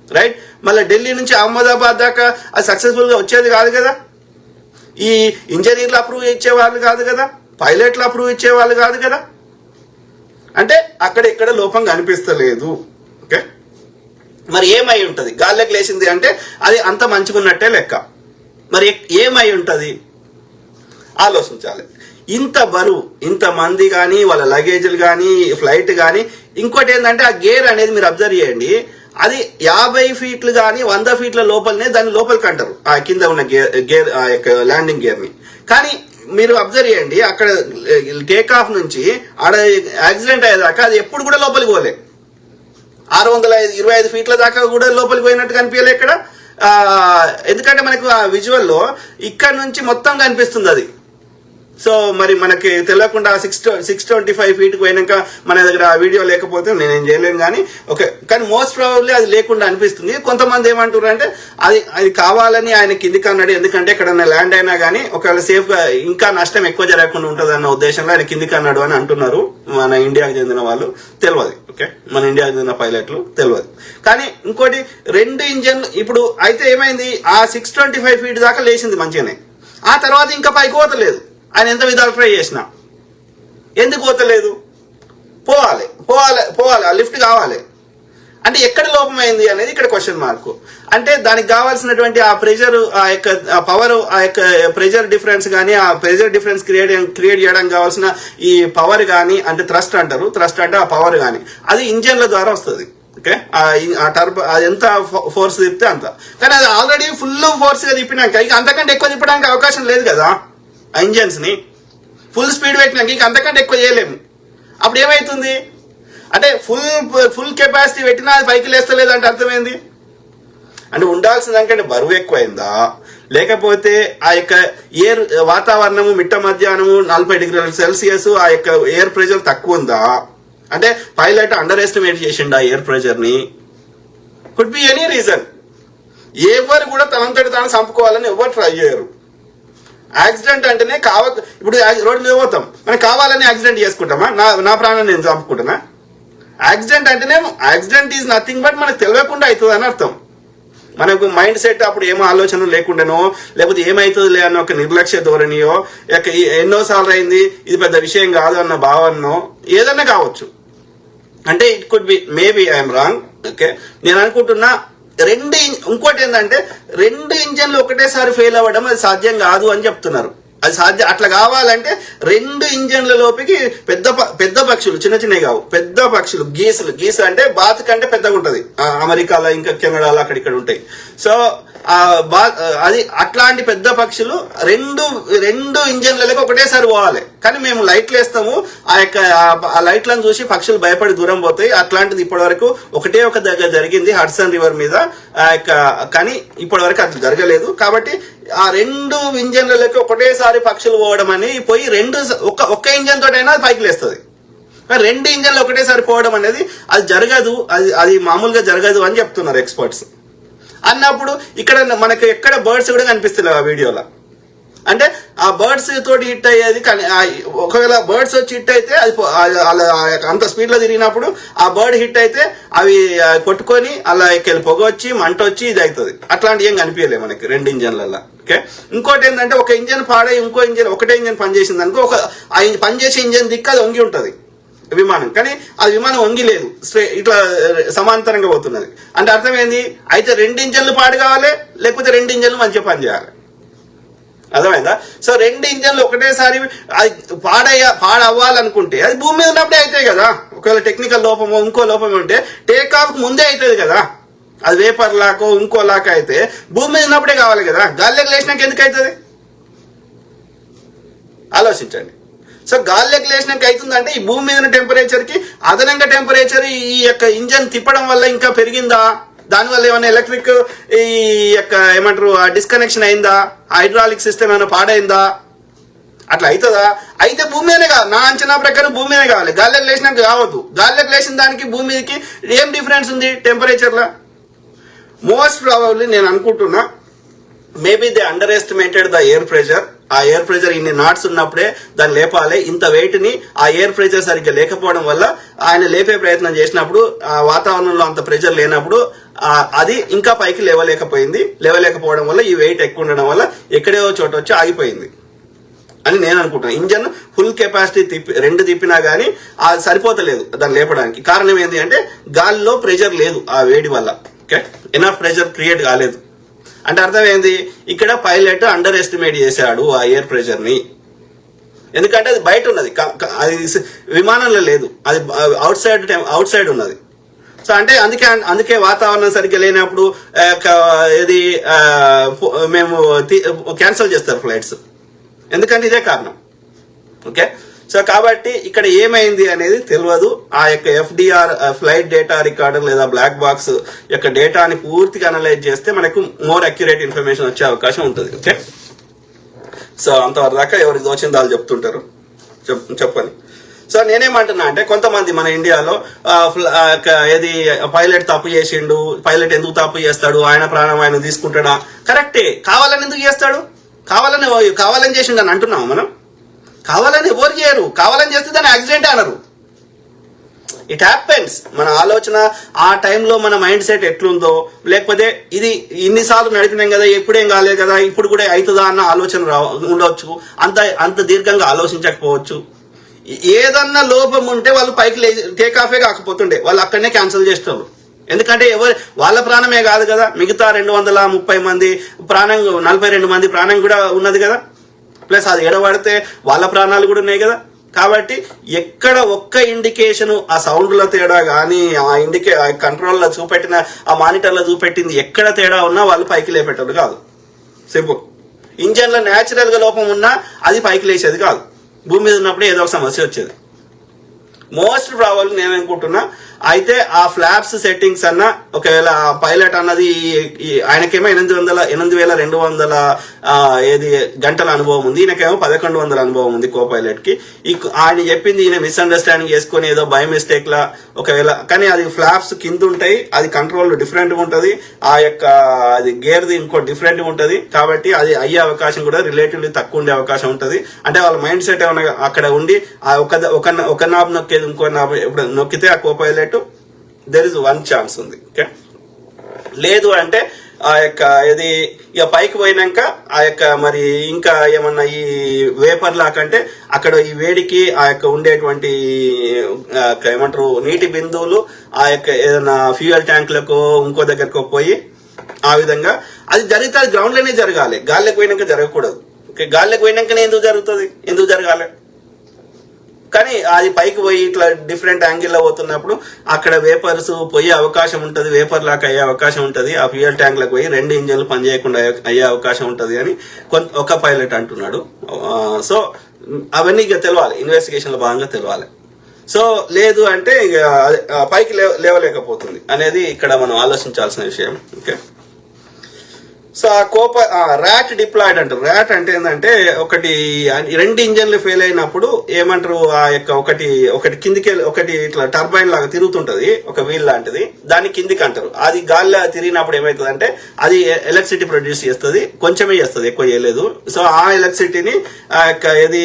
రైట్. మళ్ళీ ఢిల్లీ నుంచి అహ్మదాబాద్ దాకా అది సక్సెస్ఫుల్ గా వచ్చేది కాదు కదా. ఈ ఇంజనీర్లు అప్రూవ్ ఇచ్చేవాళ్ళు కాదు కదా, పైలట్లు అప్రూవ్ ఇచ్చేవాళ్ళు కాదు కదా. అంటే అక్కడ ఇక్కడ లోపం కనిపిస్తలేదు. ఓకే, మరి ఏమై ఉంటది? గాల్లోకి లేచింది అంటే అది అంత మంచిగున్నట్టే లెక్క. మరి ఏమై ఉంటది ఆలోచించాలి. ఇంత బరువు, ఇంత మంది కానీ వాళ్ళ లగేజ్లు కానీ ఫ్లైట్ కానీ. ఇంకోటి ఏంటంటే ఆ గేర్ అనేది మీరు అబ్జర్వ్ చేయండి, అది 50 ఫీట్లు కానీ 100 ఫీట్ల లోపలనే దాని లోపలికి అంటారు ఆ కింద ఉన్న గేర్ ఆ యొక్క ల్యాండింగ్ గేర్ ని. కానీ మీరు అబ్జర్వ్ చేయండి, అక్కడ టేక్ ఆఫ్ నుంచి ఆడ యాక్సిడెంట్ అయ్యేదాకా అది ఎప్పుడు కూడా లోపలికి పోలే. 625 ఫీట్ల దాకా కూడా లోపలికి పోయినట్టు కనిపించలే ఇక్కడ. ఎందుకంటే మనకు ఆ విజువల్లో ఇక్కడ నుంచి మొత్తం కనిపిస్తుంది అది. సో మరి మనకి తెలియకుండా 625 ఫీట్కి పోయినాక మన దగ్గర ఆ వీడియో లేకపోతే నేనేం చేయలేను. కానీ ఓకే, కానీ మోస్ట్ ప్రాబబ్లీ అది లేకుండా అనిపిస్తుంది. కొంతమంది ఏమంటారు అంటే అది కావాలని ఆయన కిందికి అన్నాడు, ఎందుకంటే ఎక్కడన్నా ల్యాండ్ అయినా కానీ ఒకవేళ సేఫ్ గా ఇంకా నష్టం ఎక్కువ జరగకుండా ఉంటుంది అన్న ఉద్దేశంలో ఆయన కిందికి అన్నాడు అని అంటున్నారు మన ఇండియాకి చెందిన వాళ్ళు. తెలియదు. ఓకే, మన ఇండియాకి చెందిన పైలట్లు తెలియదు. కానీ ఇంకోటి 2 ఇంజన్లు ఇప్పుడు అయితే ఏమైంది, ఆ 625 ఫీట్ దాకా లేచింది మంచిగానే. ఆ తర్వాత ఇంకా పైకి పోతలేదు. ఆయన ఎంత విధాలు ట్రై చేసినా ఎందుకు పోతలేదు? పోవాలి పోవాలి పోవాలి, ఆ లిఫ్ట్ కావాలి అంటే ఎక్కడ లోపమైంది అనేది ఇక్కడ క్వశ్చన్ మార్క్. అంటే దానికి కావాల్సినటువంటి ఆ ప్రెషర్, ఆ యొక్క పవర్, ఆ యొక్క ప్రెషర్ డిఫరెన్స్ కానీ, ఆ ప్రెషర్ డిఫరెన్స్ క్రియేట్ చేయడానికి కావాల్సిన ఈ పవర్ కానీ, అంటే థ్రస్ట్ అంటారు, థ్రస్ట్ అంటే ఆ పవర్ కానీ అది ఇంజన్ల ద్వారా వస్తుంది. ఓకే, ఆ టర్బో అది ఎంత ఫోర్స్ తిప్పితే అంత. కానీ అది ఆల్రెడీ ఫుల్ ఫోర్స్ గా తిప్పినాక ఇక అంతకంటే ఎక్కువ తిప్పడానికి అవకాశం లేదు కదా. ఆ ఇంజన్స్ ని ఫుల్ స్పీడ్ పెట్టినాక ఇంక అంతకంటే ఎక్కువ చేయలేము. అప్పుడు ఏమైతుంది అంటే ఫుల్ కెపాసిటీ పెట్టినా అది పైకి లేస్తలేదు అంటే అర్థమైంది. అంటే ఉండాల్సిన దానికంటే బరువు ఎక్కువైందా, లేకపోతే ఆ యొక్క ఎయిర్ వాతావరణము మిట్ట మధ్యాహ్నము 40 డిగ్రీల సెల్సియస్ ఆ యొక్క ఎయిర్ ప్రెషర్ తక్కువ ఉందా, అంటే పైలట్ అండర్ ఎస్టిమేట్ చేసిండు ఆ ఎయిర్ ప్రెషర్ ని. Could be any reason. ఎవరు కూడా తనంతటి తాను చంపుకోవాలని ఎవరు ట్రై చేయరు. యాక్సిడెంట్ అంటేనే ఇప్పుడు రోడ్డు మీద పోతాం, మనం కావాలని యాక్సిడెంట్ చేసుకుంటామా? నా ప్రాణాన్ని నేను చంపుకుంటున్నా? యాక్సిడెంట్ అంటేనే యాక్సిడెంట్ ఈజ్ నథింగ్ బట్ మనకు తెలియకుండా అవుతుంది అని అర్థం. మనకు మైండ్ సెట్ అప్పుడు ఏమో ఆలోచన లేకుండానో, లేకపోతే ఏమైతుంది లే అన్న ఒక నిర్లక్ష్య ధోరణియో, ఎన్నోసార్లు అయింది ఇది పెద్ద విషయం కాదు అన్న భావనో ఏదన్నా కావచ్చు. అంటే it could be, maybe I'm wrong. Okay, నేను అనుకుంటున్నా ఇంకోటి ఏంటంటే 2 ఇంజన్లు ఒకటేసారి ఫెయిల్ అవ్వడం అది సాధ్యం కాదు అని చెప్తున్నారు. అది సాధ్యం. అట్లా కావాలంటే 2 ఇంజన్ల లోపలికి పెద్ద పక్షులు, చిన్నవి కావు, పెద్ద పక్షులు, గీసలు అంటే బాత్ కంటే పెద్దగా ఉంటది. అమెరికాలో ఇంకా కెనడాలో అక్కడిక్కడ ఉంటాయి. సో అది అట్లాంటి పెద్ద పక్షులు 2 ఇంజన్లకు ఒకటేసారి పోవాలి. కానీ మేము లైట్లు వేస్తాము, ఆ యొక్క ఆ లైట్లను చూసి పక్షులు భయపడి దూరం పోతాయి. అట్లాంటిది ఇప్పటి వరకు ఒకటే ఒక దగ్గర జరిగింది హడ్సన్ రివర్ మీద. కానీ ఇప్పటి వరకు అది జరగలేదు. కాబట్టి ఆ 2 ఇంజన్లకు ఒకటేసారి పక్షులు పోవడం అని పోయి ఒక్క ఇంజన్ తోటైనా అది పైకి లేస్తుంది. 2 ఇంజన్లు ఒకటేసారి పోవడం అనేది అది జరగదు, అది మామూలుగా జరగదు అని చెప్తున్నారు ఎక్స్పర్ట్స్. అన్నప్పుడు ఇక్కడ మనకు ఎక్కడ బర్డ్స్ కూడా కనిపిస్తున్నాయి ఆ వీడియోలో. అంటే ఆ బర్డ్స్ తోటి హిట్ అయ్యేది. కానీ ఒకవేళ బర్డ్స్ వచ్చి హిట్ అయితే అది అంత స్పీడ్ లో తిరిగినప్పుడు ఆ బర్డ్ హిట్ అయితే అవి కొట్టుకొని అలా పొగ వచ్చి మంట వచ్చి ఇది అవుతుంది. అట్లాంటి ఏం కనిపించలేదు మనకి 2 ఇంజన్లలో. ఓకే, ఇంకోటి ఏంటంటే ఒక ఇంజన్ పాడై ఇంకో ఇంజన్ ఒకటే ఇంజన్ పనిచేసింది అనుకో, పనిచేసే ఇంజన్ దిక్కు అది వంగి ఉంటది విమానం. కానీ ఆ విమానం వంగి లేదు, ఇట్లా సమాంతరంగా పోతున్నది. అంటే అర్థమైంది, అయితే 2 ఇంజన్లు పాడు కావాలి, లేకపోతే 2 ఇంజన్లు మంచిగా పనిచేయాలి. అర్థమైందా? సో 2 ఇంజన్లు ఒకటేసారి అది పాడవ్వాలనుకుంటే అది భూమి మీద ఉన్నప్పుడే అవుతాయి కదా. ఒకవేళ టెక్నికల్ లోపమో ఇంకో లోపం ఉంటే టేక్ ఆఫ్ ముందే అవుతుంది కదా. అది వేపర్ లాకో ఇంకో లాకో అయితే భూమి మీద ఉన్నప్పుడే కావాలి కదా. గాలిలోకి లేచినాక ఎందుకు అవుతుంది? ఆలోచించండి. సో గాలిలోకి లేచినాక అవుతుందంటే ఈ భూమి మీద టెంపరేచర్ కి అదనంగా టెంపరేచర్ ఈ యొక్క ఇంజన్ తిప్పడం వల్ల ఇంకా పెరిగిందా, దానివల్ల ఏమైనా ఎలక్ట్రిక్ ఈ యొక్క ఏమంటారు డిస్కనెక్షన్ అయిందా, హైడ్రాలిక్ సిస్టమ్ ఏమైనా పాడైందా, అట్లా అవుతుందా? అయితే భూమి మీదనే కాదు, నా అంచనా ప్రకారం భూమి మీదనే కావాలి. గాలిలోకి లేచినాక కావద్దు. గాలిలోకి లేచిన దానికి భూమికి ఏం డిఫరెన్స్ ఉంది టెంపరేచర్లో? మోస్ట్ ప్రాబబ్లీ నేను అనుకుంటున్నా maybe they under estimated the air pressure. ఆ ఎయిర్ ప్రెషర్ ఇన్ని నాట్స్ ఉన్నప్పుడే దాన్ని లేపాలి. ఇంత వెయిట్ ని ఆ ఎయిర్ ప్రెషర్ సరిగ్గా లేకపోవడం వల్ల ఆయన లేపే ప్రయత్నం చేసినప్పుడు ఆ వాతావరణంలో అంత ప్రెషర్ లేనప్పుడు అది ఇంకా పైకి లేవలేకపోయింది. లేవలేకపోవడం వల్ల ఈ వెయిట్ ఎక్కువ ఉండడం వల్ల ఎక్కడో చోట వచ్చి ఆగిపోయింది అని నేను అనుకుంటున్నాను. ఇంజన్ ఫుల్ కెపాసిటీ రెండు తిప్పినా గానీ అది సరిపోతలేదు దాన్ని లేపడానికి. కారణం ఏంటి అంటే గాలిలో ప్రెషర్ లేదు, ఆ వేడి వల్ల ఎనఫ్ ప్రెషర్ క్రియేట్ కాలేదు. అంటే అర్థం ఏంది, ఇక్కడ పైలట్ అండర్ ఎస్టిమేట్ చేశాడు ఆ ఎయిర్ ప్రెషర్ ని. ఎందుకంటే అది బయట ఉన్నది, అది విమానంలో లేదు, అది అవుట్ సైడ్ ఉన్నది. సో అంటే అందుకే వాతావరణం సరిగ్గా లేనప్పుడు ఇది మేము క్యాన్సిల్ చేస్తారు ఫ్లైట్స్, ఎందుకంటే ఇదే కారణం. ఓకే, సో కాబట్టి ఇక్కడ ఏమైంది అనేది తెలియదు. ఆ యొక్క ఎఫ్డిఆర్ ఫ్లైట్ డేటా రికార్డర్ లేదా బ్లాక్ బాక్స్ యొక్క డేటాని పూర్తిగా అనలైజ్ చేస్తే మనకు మోర్ అక్యురేట్ ఇన్ఫర్మేషన్ వచ్చే అవకాశం ఉంటుంది. ఓకే, సో అంతవరకు దాకా ఎవరికి దోచింది వాళ్ళు చెప్తుంటారు, చెప్పని. సో నేనేమంటున్నా అంటే కొంతమంది మన ఇండియాలో ఏది పైలట్ తప్పు చేసిండు, పైలట్ ఎందుకు తప్పు చేస్తాడు, ఆయన ప్రాణం ఆయన తీసుకుంటాడా? కరెక్టే, కావాలని ఎందుకు చేస్తాడు? కావాలని చేసిండు అని అంటున్నాము మనం. కావాలని ఎవరు చేయరు, కావాలని చేస్తే దాన్ని యాక్సిడెంట్ అనరు. It happens. మన ఆలోచన ఆ టైంలో మన మైండ్ సెట్ ఎట్లుందో, లేకపోతే ఇది ఇన్నిసార్లు నడిపినాం కదా, ఎప్పుడేం కాలేదు కదా, ఇప్పుడు కూడా అవుతుందా అన్న ఆలోచన ఉండవచ్చు. అంత దీర్ఘంగా ఆలోచించకపోవచ్చు. ఏదన్నా లోపం ఉంటే వాళ్ళు పైకి టేక్ ఆఫే కాకపోతుండే, వాళ్ళు అక్కడనే క్యాన్సిల్ చేస్తారు. ఎందుకంటే వాళ్ళ ప్రాణమే కాదు కదా, మిగతా 230 మంది ప్రాణం, 42 మంది ప్రాణం కూడా ఉన్నది కదా, ప్లస్ అది ఎడబడితే వాళ్ళ ప్రాణాలు కూడా ఉన్నాయి కదా. కాబట్టి ఎక్కడ ఒక్క ఇండికేషన్, ఆ సౌండ్ల తేడా కానీ, ఆ కంట్రోల్లో చూపెట్టిన ఆ మానిటర్లో చూపెట్టింది ఎక్కడ తేడా ఉన్నా వాళ్ళు పైకి లేపెట్టరు కాదు. సింపుల్. ఇంజన్లో న్యాచురల్ గా లోపం ఉన్నా అది పైకి లేచేది కాదు, భూమి మీద ఉన్నప్పుడు ఏదో ఒక సమస్య వచ్చేది. మోస్ట్ ప్రాబబ్లీ నేను అనుకుంటున్నా అయితే ఆ ఫ్లాప్స్ సెట్టింగ్స్ అన్న, ఒకవేళ పైలట్ అన్నది ఆయనకేమో 8,200 ఏది గంటల అనుభవం ఉంది, ఈయనకేమో 1,100 అనుభవం ఉంది కో పైలట్ కి. ఆయన చెప్పింది ఈయన మిస్అండర్స్టాండింగ్ చేసుకుని ఏదో బై మిస్టేక్ లా ఒకవేళ, కానీ అది ఫ్లాప్స్ కింద ఉంటాయి, అది కంట్రోల్ డిఫరెంట్ గా ఉంటది, ఆ యొక్క అది గేర్ది ఇంకో డిఫరెంట్ గా ఉంటది. కాబట్టి అది అయ్యే అవకాశం కూడా రిలేటివ్లీ తక్కువ ఉండే అవకాశం ఉంటది. అంటే వాళ్ళ మైండ్ సెట్ ఏమైనా అక్కడ ఉండి ఒక నాబ్ నొక్కేది ఇంకో నాబ్ ఎప్పుడు నొక్కితే ఆ copilot there is one chance ఉంది. ఓకే, లేదు అంటే ఆ యొక్క ఇది ఇక పైకి పోయినాక ఆ యొక్క మరి ఇంకా ఏమన్నా ఈ వేపర్ లాకంటే అక్కడ ఈ వేడికి ఆ యొక్క ఉండేటువంటి ఏమంటారు నీటి బిందువులు ఆ యొక్క ఏదైనా ఫ్యూయల్ ట్యాంకులకు ఇంకో దగ్గరకు పోయి ఆ విధంగా అది జరిగితే అది గ్రౌండ్ లోనే జరగాలి, గాల్లోకి పోయినాక జరగకూడదు. ఓకే, గాల్లోకి పోయినాకనే ఎందుకు జరుగుతుంది, ఎందుకు జరగాలి? కానీ అది పైకి పోయి ఇట్లా డిఫరెంట్ యాంగిల్లో పోతున్నప్పుడు అక్కడ వేపర్స్ పోయే అవకాశం ఉంటుంది, వేపర్ లాక్ అయ్యే అవకాశం ఉంటుంది. ఆ ఫ్యూయల్ ట్యాంక్ లకు పోయి 2 ఇంజన్లు పనిచేయకుండా అయ్యే అవకాశం ఉంటుంది అని ఒక పైలట్ అంటున్నాడు. సో అవన్నీ ఇక తెలవాలి, ఇన్వెస్టిగేషన్ లో భాగంగా తెలవాలి. సో లేదు అంటే ఇక పైకి లేవలేకపోతుంది అనేది ఇక్కడ మనం ఆలోచించాల్సిన విషయం. ఓకే, సో ఆ ర్యాట్ డిప్లాయిడ్ అంటారు. ర్యాట్ అంటే ఏంటంటే ఒకటి 2 ఇంజన్లు ఫెయిల్ అయినప్పుడు ఏమంటారు, ఆ యొక్క ఒకటి కిందికి ఒకటి ఇట్లా టర్బైన్ లాగా తిరుగుతుంటది, ఒక వీల్ లాంటిది, దాన్ని కిందికి అంటారు. అది గాలిలో తిరిగినప్పుడు ఏమవుతుంది అంటే అది ఎలక్ట్రిసిటీ ప్రొడ్యూస్ చేస్తుంది, కొంచెమే చేస్తుంది, ఎక్కువ చేయలేదు. సో ఆ ఎలక్ట్రిసిటీని ఆ యొక్క ఏది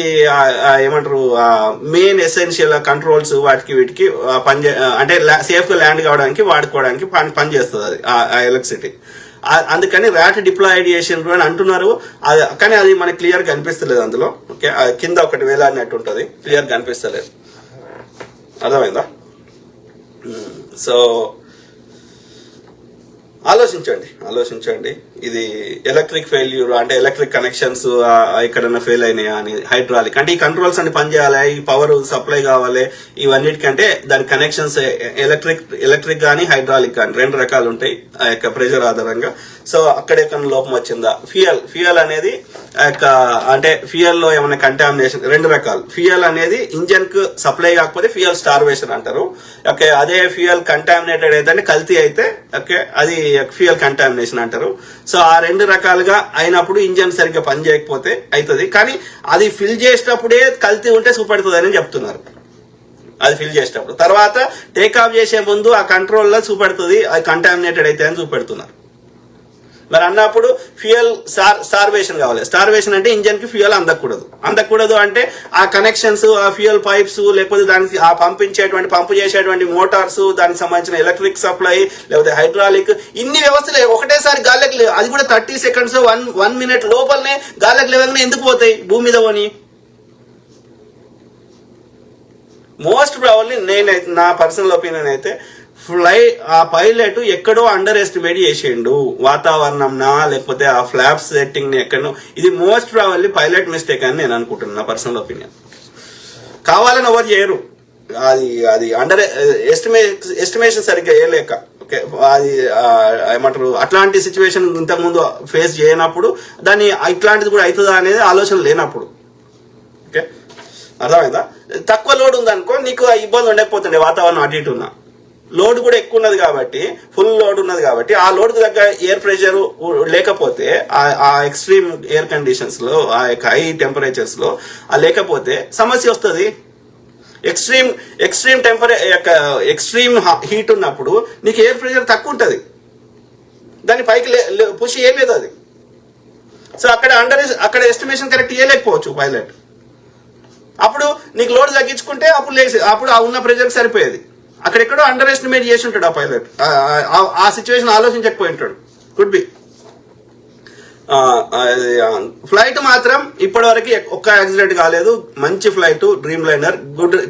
ఏమంటారు మెయిన్ ఎసెన్షియల్ కంట్రోల్స్ వాటికి వీటికి అంటే సేఫ్ గా ల్యాండ్ కావడానికి వాడుకోవడానికి పనిచేస్తుంది అది ఆ ఎలక్ట్రిసిటీ. అందుకని ర్యాట్ డిప్లాయిడ్ చేసిండ్రు అని అంటున్నారు, కానీ అది మనకి క్లియర్ గా కనిపిస్తలేదు అందులో. ఓకే, కింద ఒకటి వేలాడినట్టు ఉంటుంది, క్లియర్ కనిపిస్తలేదు. అర్థమైందా? సో ఆలోచించండి. ఇది ఎలక్ట్రిక్ ఫెయిల్యూర్ అంటే ఎలక్ట్రిక్ కనెక్షన్స్ ఎక్కడన్నా ఫెయిల్ అయినాయా అని, హైడ్రాలిక్ అంటే ఈ కంట్రోల్స్ అన్ని పనిచేయాలి, ఈ పవర్ సప్లై కావాలి, ఇవన్నిటికంటే దాని కనెక్షన్స్ ఎలక్ట్రిక్ కానీ హైడ్రాలిక్ కానీ 2 రకాలు ఉంటాయి ఆ యొక్క ప్రెషర్ ఆధారంగా. సో అక్కడెక్కడ లోపం వచ్చిందా, ఫ్యూయల్ అనేది అంటే ఫ్యూయల్ లో ఏమైనా కంటామినేషన్, 2 రకాలు. ఫ్యూయల్ అనేది ఇంజన్ కు సప్లై కాకపోతే ఫ్యూయల్ స్టార్వేషన్ అంటారు. ఓకే, అదే ఫ్యూయల్ కంటామినేటెడ్ అయితే కల్తీ అయితే ఓకే అది ఫ్యూయల్ కంటామినేషన్ అంటారు. సో ఆ 2 రకాలుగా అయినప్పుడు ఇంజన్ సరిగ్గా పనిచేయకపోతే అవుతుంది. కానీ అది ఫిల్ చేసేటప్పుడే కల్తీ ఉంటే చూపెడుతుంది అని చెప్తున్నారు. అది ఫిల్ చేసేటప్పుడు తర్వాత టేక్ ఆఫ్ చేసే ముందు ఆ కంట్రోల్లో చూపెడుతుంది అది కంటామినేటెడ్ అయితే అని చూపెడుతున్నారు. మరి అన్నప్పుడు ఫ్యూయల్ స్టార్వేషన్ కావాలి. స్టార్వేషన్ అంటే ఇంజన్ కి ఫ్యూయల్ అందకూడదు అంటే ఆ కనెక్షన్స్, ఆ ఫ్యూయల్ పైప్స్, లేకపోతే దానికి ఆ పంపు చేసేటువంటి మోటార్స్, దానికి సంబంధించిన ఎలక్ట్రిక్ సప్లై, లేకపోతే హైడ్రాలిక్, ఇన్ని వ్యవస్థలు ఒకటేసారి గాలికి లేవు. అది కూడా 30 సెకండ్స్ 1 మినిట్ లోపలనే గాలికి లేవగానే ఎందుకు పోతాయి భూమి మీద పోని? మోస్ట్ ప్రాబబ్లీ నా పర్సనల్ ఒపీనియన్ అయితే ఆ పైలట్ ఎక్కడో అండర్ ఎస్టిమేట్ చేసిండు, వాతావరణంనా లేకపోతే ఆ ఫ్లాప్స్ సెట్టింగ్ ని ఎక్కడో. ఇది మోస్ట్ ప్రాబబ్లీ పైలట్ మిస్టేక్ అని నేను అనుకుంటున్నా, పర్సనల్ ఒపీనియన్. కావాలని ఎవరు చేయరు, అది అండర్ ఎస్టిమేషన్ సరిగ్గా వేయలేక. ఓకే, అది ఏమంటారు, అట్లాంటి సిచ్యువేషన్ ఇంతకుముందు ఫేస్ చేయనప్పుడు దాన్ని ఇట్లాంటిది కూడా అవుతుందా అనేది ఆలోచన లేనప్పుడు. ఓకే, అర్థమైందా? తక్కువ లోడ్ ఉందనుకో నీకు ఇబ్బంది ఉండకపోతుండే, వాతావరణం అటు ఇటు ఉన్నా. లోడ్ కూడా ఎక్కువ ఉన్నది కాబట్టి, ఫుల్ లోడ్ ఉన్నది కాబట్టి ఆ లోడ్ కు తగ్గ ఎయిర్ ప్రెషర్ లేకపోతే, ఆ ఎక్స్ట్రీమ్ ఎయిర్ కండిషన్స్ లో, ఆ యొక్క హై టెంపరేచర్స్ లో లేకపోతే సమస్య వస్తుంది. ఎక్స్ట్రీమ్ హీట్ ఉన్నప్పుడు నీకు ఎయిర్ ప్రెషర్ తక్కువ ఉంటుంది, దాని పైకి పుష్ చేయలేదు అది. సో అక్కడ ఎస్టిమేషన్ కరెక్ట్ చేయలేకపోవచ్చు పైలట్. అప్పుడు నీకు లోడ్ తగ్గించుకుంటే అప్పుడు ఆ ఉన్న ప్రెషర్ సరిపోయేది. అక్కడెక్కడో అండర్ ఎస్టిమేట్ చేసి ఉంటాడు ఆ పైలట్, ఆ సిచ్యువేషన్ ఆలోచించకపోయి ఉంటాడు. Could be. ఫ్లైట్ మాత్రం ఇప్పటివరకు ఒక్క యాక్సిడెంట్ కాలేదు. మంచి flight, dream liner,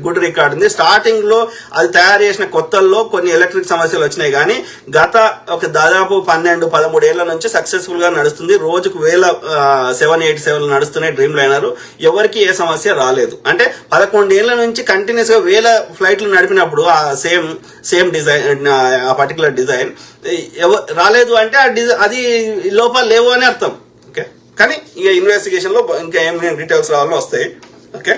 good record ఉంది. స్టార్టింగ్ లో అది తయారు చేసిన కొత్తల్లో కొన్ని ఎలక్ట్రిక్ సమస్యలు వచ్చినాయి, కానీ గత దాదాపు 12-13 ఏళ్ల నుంచి సక్సెస్ఫుల్ గా నడుస్తుంది. రోజుకు 787 నడుస్తున్నాయి డ్రీమ్ లైనర్. ఎవరికి ఏ సమస్య రాలేదు. అంటే 11 ఏళ్ల నుంచి కంటిన్యూస్ గా 1000 ఫ్లైట్లు నడిపినప్పుడు ఆ సేమ్ డిజైన్, ఆ పర్టికులర్ డిజైన్ రాలేదు అంటే అది లోపాలు లేవు అని అర్థం. ఓకే, కానీ ఇక ఇన్వెస్టిగేషన్ లో ఇంకా ఏం డీటెయిల్స్ రావాలో వస్తాయి. ఓకే,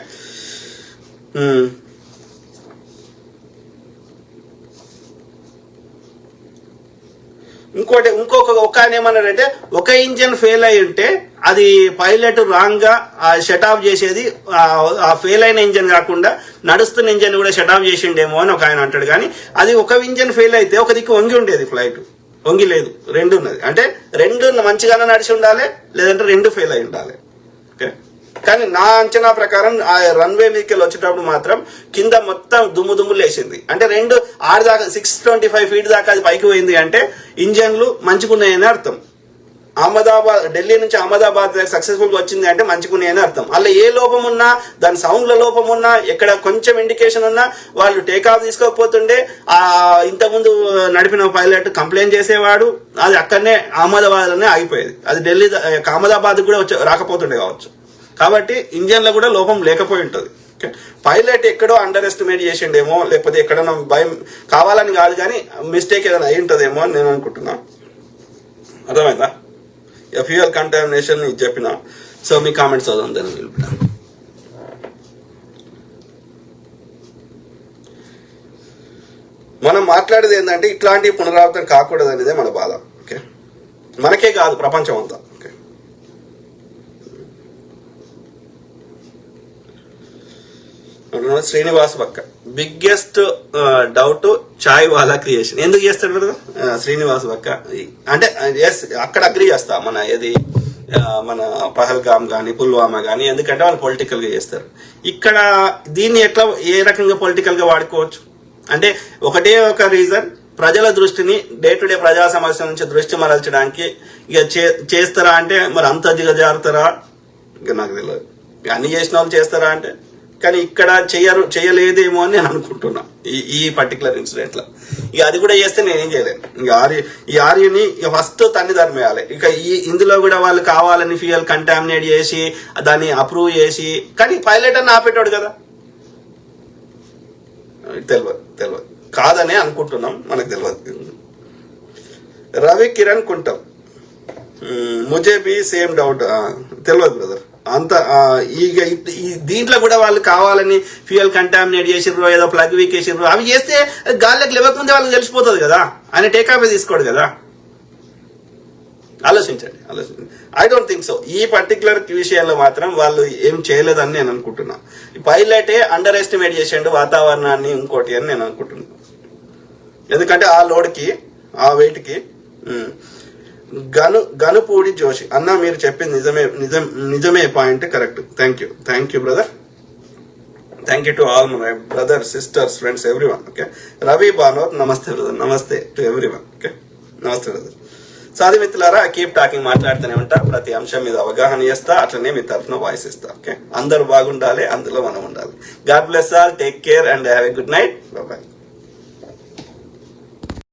ఒక ఆయన ఏమన్నాడంటే, ఒక ఇంజన్ ఫెయిల్ అయి ఉంటే అది పైలట్ రాంగ్ గా షట్ ఆఫ్ చేసేది, ఆ ఫెయిల్ అయిన ఇంజన్ కాకుండా నడుస్తున్న ఇంజన్ కూడా షట్ ఆఫ్ చేసిండేమో అని ఒక ఆయన అంటాడు. కానీ అది ఒక ఇంజన్ ఫెయిల్ అయితే ఒక దిక్కు వంగి ఉండేది, ఫ్లైట్ వంగి లేదు, 2 ఉన్నది. అంటే 2 మంచిగానే నడిచి ఉండాలి, లేదంటే 2 ఫెయిల్ అయి ఉండాలి. ఓకే, కానీ నా అంచనా ప్రకారం ఆ రన్వే మీదకి వచ్చేటప్పుడు మాత్రం కింద మొత్తం దుమ్ము లేచింది. అంటే 6 దాకా 625 ఫీట్ దాకా అది పైకి పోయింది అంటే ఇంజన్లు మంచిగున్నాయని అర్థం. ఢిల్లీ నుంచి అహ్మదాబాద్ సక్సెస్ఫుల్ గా వచ్చింది అంటే మంచిగున్నాయని అర్థం. అలా ఏ లోపం ఉన్నా, దాని సౌండ్ లో లోపం ఉన్నా, ఎక్కడ కొంచెం ఇండికేషన్ ఉన్నా వాళ్ళు టేక్ ఆఫ్ తీసుకోకపోతుండే ఇంతకుముందు నడిపిన పైలట్ కంప్లైంట్ చేసేవాడు, అది అక్కడనే అహ్మదాబాద్ లోనే ఆగిపోయేది. అది ఢిల్లీ అహ్మదాబాద్ కూడా రాకపోతుండే కావచ్చు. కాబట్టి ఇంజన్ లో కూడా లోపం లేకపోయి ఉంటుంది. పైలట్ ఎక్కడో అండర్ ఎస్టిమేట్ చేసిండేమో, లేకపోతే ఎక్కడన్నా భయం కావాలని కాదు కానీ మిస్టేక్ ఏదైనా అయి ఉంటుందేమో అని నేను అనుకుంటున్నా. అర్థమైందా? ఫ్యూయల్ కంటామినేషన్ చెప్పిన. సో మీ కామెంట్స్ చదవండి, దాన్ని నిలుపుతా. మనం మాట్లాడేది ఏంటంటే ఇట్లాంటి పునరావృతం కాకూడదు అనేదే మన బాధ. ఓకే, మనకే కాదు ప్రపంచం అంతా. ఓకే, శ్రీనివాస్ పక్క బిగ్గెస్ట్ డౌట్ చాయ్ వాళ్ళ క్రియేషన్ ఎందుకు చేస్తాడు కదా శ్రీనివాస్ పక్క. అంటే అక్కడ అగ్రి చేస్తా, మన పహల్గామ్ కానీ పుల్వామా కానీ, ఎందుకంటే వాళ్ళు పొలిటికల్ గా చేస్తారు. ఇక్కడ దీన్ని ఎట్లా ఏ రకంగా పొలిటికల్ గా వాడుకోవచ్చు అంటే ఒకటే ఒక రీజన్, ప్రజల దృష్టిని డే టు డే ప్రజా సమస్య నుంచి దృష్టి మరల్చడానికి ఇక చేస్తారా అంటే మరి అంత దిగజారుతారా? ఇక నాకు తెలియదు. అన్ని చేసిన వాళ్ళు చేస్తారా అంటే కానీ ఇక్కడ చేయలేదేమో అని నేను అనుకుంటున్నా ఈ పర్టికులర్ ఇన్సిడెంట్ లో. ఇక అది కూడా చేస్తే నేనేం చేయలేను. ఇక ఈ ఆర్యుని ఫస్ట్ తన్ని ధర్మేయాలి. ఇక ఇందులో కూడా వాళ్ళు కావాలని ఫ్యూయల్ కంటామినేట్ చేసి దాన్ని అప్రూవ్ చేసి, కానీ పైలట్ అని ఆపేటాడు కదా, తెలియదు కాదనే అనుకుంటున్నాం, మనకు తెలియదు. రవి కిరణ్ కుంటం, ముజే బి సేమ్ డౌట్, తెలియదు బ్రదర్ అంత. ఇక దీంట్లో కూడా వాళ్ళు కావాలని ఫ్యూయల్ కంటామినేట్ చేసిర్రు, ఏదో ప్లగ్ వీక్ చేసిర్రు, అవి చేస్తే గాల్లోకి లేవకముందే వాళ్ళకి తెలిసిపోతుంది కదా, ఆయన టేకాఫే తీసుకోడు కదా. ఆలోచించండి. I don't think so. ఈ పర్టికులర్ విషయంలో మాత్రం వాళ్ళు ఏం చేయలేదని నేను అనుకుంటున్నా. పైలటే అండర్ ఎస్టిమేట్ చేసిండు వాతావరణాన్ని ఇంకోటి అని నేను అనుకుంటున్నా. ఎందుకంటే ఆ లోడ్కి, ఆ వెయిట్ కి. గనుపూడి జోషి అన్న, మీరు చెప్పింది నిజమే point, correct. Thank you brother. Thank you to all my brother, sisters, friends, everyone. Okay. Ravi Banor, నమస్తే బ్రదర్. నమస్తే టు ఎవ్రీవన్. ఓకే, నమస్తే బ్రదర్. సో అది మిత్రులారా, కీప్ టాకింగ్, మాట్లాడుతూనే ఉంటా, ప్రతి అంశం మీద అవగాహన చేస్తా, అట్లనే మీ తరఫున వాయిస్ ఇస్తా. ఓకే, అందరూ బాగుండాలి, అందులో మనం ఉండాలి. God bless all, take care and have a good night. Bye.